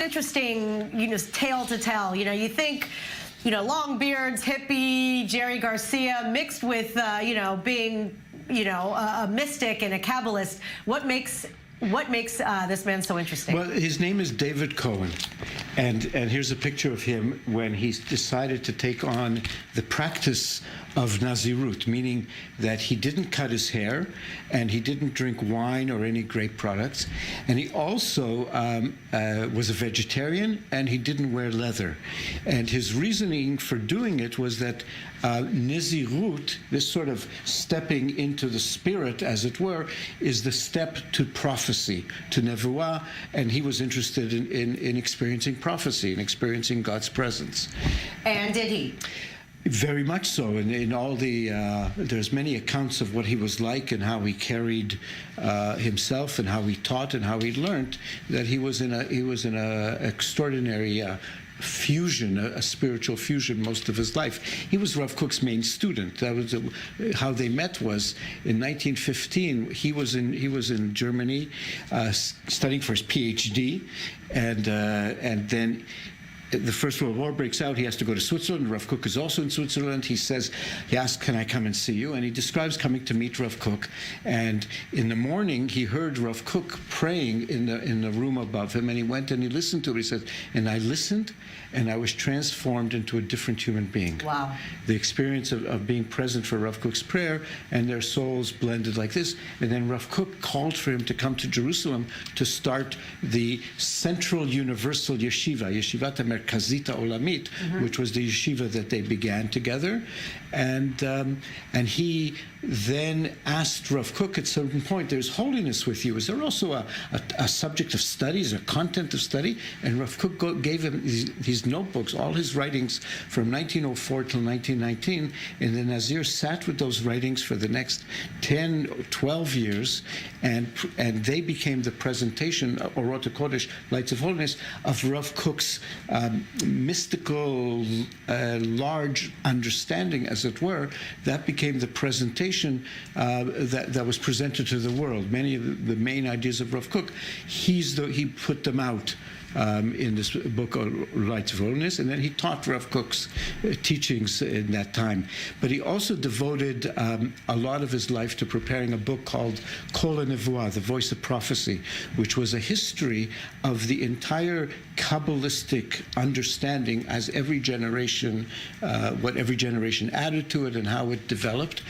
interesting, tale to tell. You think, long beards, hippie, Jerry Garcia, mixed with, being, a mystic and a kabbalist. What makes this man so interesting? Well, his name is David Cohen, and here's a picture of him when he decided to take on the practice of Nazirite, meaning that he didn't cut his hair and he didn't drink wine or any grape products, and he also was a vegetarian and he didn't wear leather. And his reasoning for doing it was that Nazirite, this sort of stepping into the spirit, as it were, is the step to prophecy, to nevuah, and he was interested in experiencing prophecy and experiencing God's presence. And did he? Very much so. And in all the, there's many accounts of what he was like and how he carried himself and how he taught and how he learned, that he was in a extraordinary fusion, a spiritual fusion most of his life. He was Rav Kook's main student. That was how they met. Was in 1915. He was in Germany studying for his PhD, and then the First World War breaks out. He has to go to Switzerland. Rav Kook is also in Switzerland. He asks, "Can I come and see you?" And he describes coming to meet Rav Kook. And in the morning, he heard Rav Kook praying in the room above him, and he went and he listened to it. He said, "And I listened, and I was transformed into a different human being." Wow. The experience of being present for Rav Kook's prayer, and their souls blended like this. And then Rav Kook called for him to come to Jerusalem to start the Central Universal Yeshiva, Yeshivat Merkazita Olamit, which was the yeshiva that they began together. And he then asked Rav Kook at some point, "There's holiness with you. Is there also a subject of studies, a content of study?" And Rav Kook gave him these notebooks, all his writings from 1904 till 1919, and the Nazir sat with those writings for the next 10 or 12 years, and they became the presentation, Orot HaKodesh, Lights of Holiness, of Rav Kook's mystical, large understanding, as it were. That became the presentation that was presented to the world. Many of the main ideas of Rav Kook, he put them out in this book, Lights of Holiness, and then he taught Rav Kook's teachings in that time. But he also devoted a lot of his life to preparing a book called Kol HaNevuah, The Voice of Prophecy, which was a history of the entire Kabbalistic understanding as every generation, what every generation added to it and how it developed,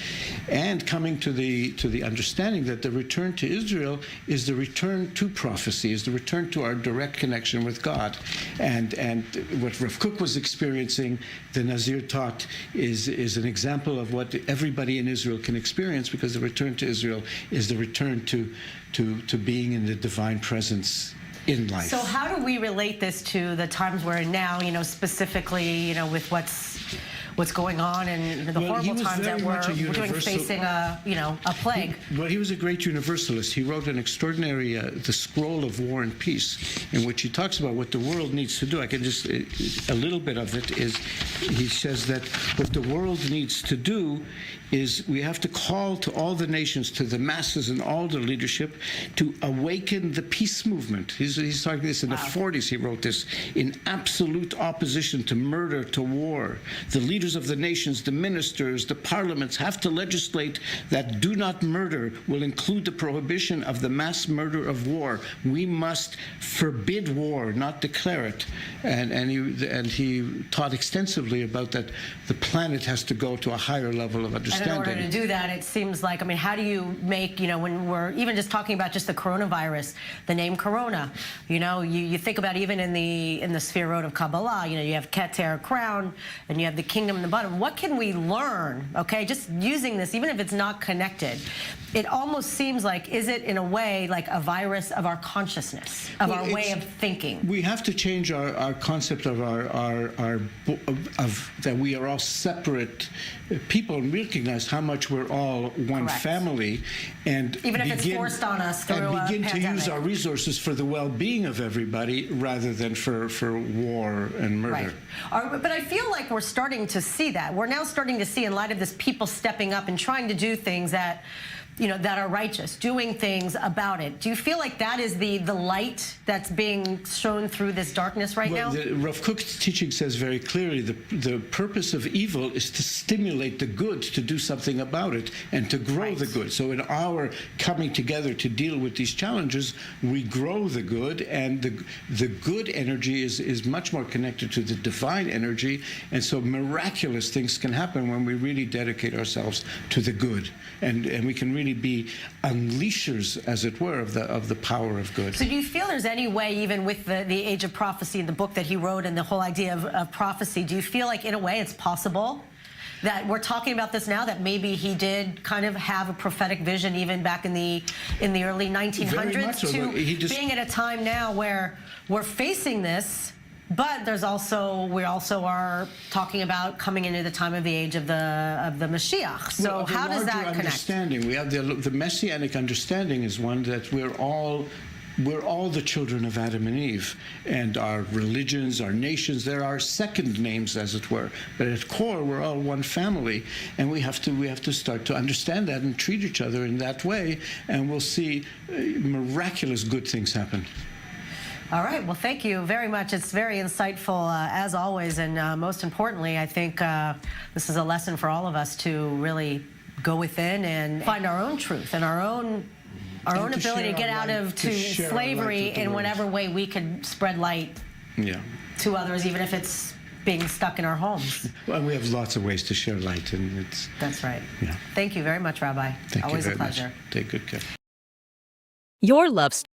and coming to the understanding that the return to Israel is the return to prophecy, is the return to our direct connection with God. And what Rav Kook was experiencing, the Nazir taught, is an example of what everybody in Israel can experience, because the return to Israel is the return to being in the divine presence in life. So how do we relate this to the times we're in now, specifically, with what's going on and the horrible times that we're facing a plague? Well, he was a great universalist. He wrote an extraordinary, The Scroll of War and Peace, in which he talks about what the world needs to do. I can just, a little bit of it is, he says that what the world needs to do is we have to call to all the nations, to the masses and all the leadership, to awaken the peace movement. He's talking this in the 40s. He wrote this in absolute opposition to murder, to war. The leaders of the nations, the ministers, the parliaments have to legislate that do not murder will include the prohibition of the mass murder of war. We must forbid war, not declare it. And he taught extensively about that the planet has to go to a higher level of understanding. And in order to do that, it seems like, how do you make, when we're even just talking about just the coronavirus, the name Corona, you think about even in the sphere of Kabbalah, you have Keter, crown, and you have the kingdom in the bottom. What can we learn, just using this, even if it's not connected? It almost seems like, is it in a way like a virus of our consciousness, of our way of thinking? We have to change our concept of that we are all separate people, and recognize how much we're all one family, and even if it's forced on us through and begin a to pandemic. use our resources for the well-being of everybody rather than for war and murder. Right. But I feel like we're starting to see that. We're now starting to see, in light of this, people stepping up and trying to do things that that are righteous, doing things about it. Do you feel like that is the light that's being shown through this darkness right now? Rav Kook's teaching says very clearly the purpose of evil is to stimulate the good to do something about it and to grow the good. So in our coming together to deal with these challenges, we grow the good, and the good energy is much more connected to the divine energy, and so miraculous things can happen when we really dedicate ourselves to the good, and we can really be unleashers, as it were, of the power of good. So do you feel there's any way, even with the Age of Prophecy, the book that he wrote, and the whole idea of prophecy, do you feel like in a way it's possible that we're talking about this now, that maybe he did kind of have a prophetic vision even back in the early 1900s, to being at a time now where we're facing this, but we also are talking about coming into the time of the age of the Mashiach. So how does that connect? Understanding. We have the messianic understanding is one that we're all the children of Adam and Eve, and our religions, our nations, they're our second names, as it were. But at core, we're all one family, and we have to start to understand that and treat each other in that way, and we'll see miraculous good things happen. All right. Well, thank you very much. It's very insightful, as always, and most importantly, I think this is a lesson for all of us to really go within and find our own truth and our own ability to get out of slavery in whatever way we can spread light to others, even if it's being stuck in our homes. Well, we have lots of ways to share light, and that's right. Yeah. Thank you very much, Rabbi. Thank Always you very a pleasure. much. Take good care. Your love story.